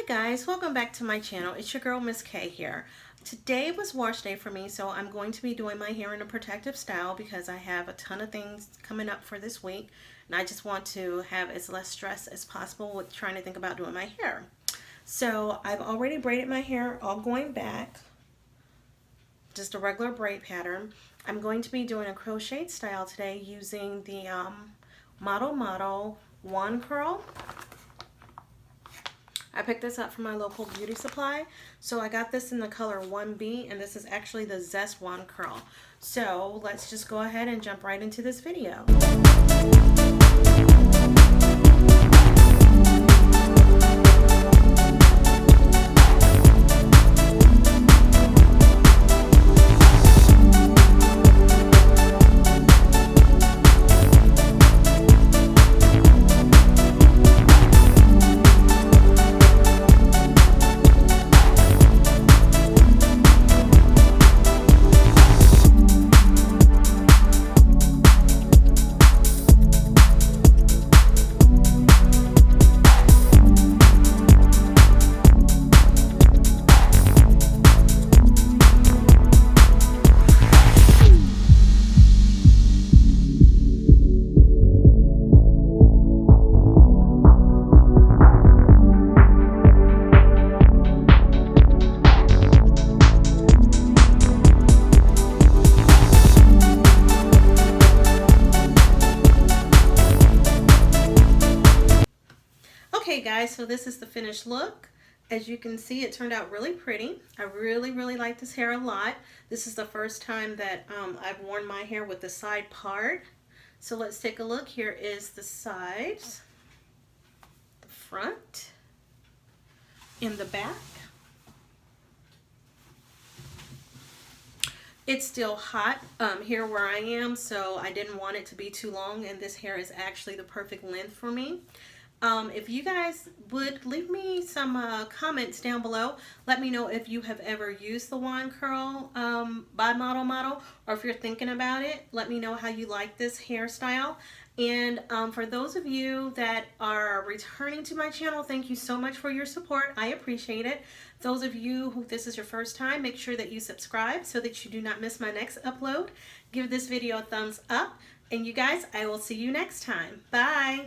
Hi guys, welcome back to my channel. It's your girl Ms.K here. Today was wash day for me, so I'm going to be doing my hair in a protective style because I have a ton of things coming up for this week and I just want to have as less stress as possible with trying to think about doing my hair. So I've already braided my hair all going back, just a regular braid pattern. I'm going to be doing a crochet style today using the Model wand curl. I picked this up from my local beauty supply. So I got this in the color 1B, and this is actually the Zest wand curl. So let's just go ahead and jump right into this video. Okay guys, so this is the finished look. As you can see, it turned out really pretty. I really like this hair a lot. This is the first time that I've worn my hair with the side part. So let's take a look. Here is the sides, the front, and the back. It's still hot here where I am, so I didn't want it to be too long, and this hair is actually the perfect length for me. If you guys would leave me some comments down below, let me know if you have ever used the wand curl by Model, or if you're thinking about it. Let me know how you like this hairstyle. And for those of you that are returning to my channel, thank you so much for your support. I appreciate it. Those of you who this is your first time, make sure that you subscribe so that you do not miss my next upload. Give this video a thumbs up. And you guys, I will see you next time. Bye.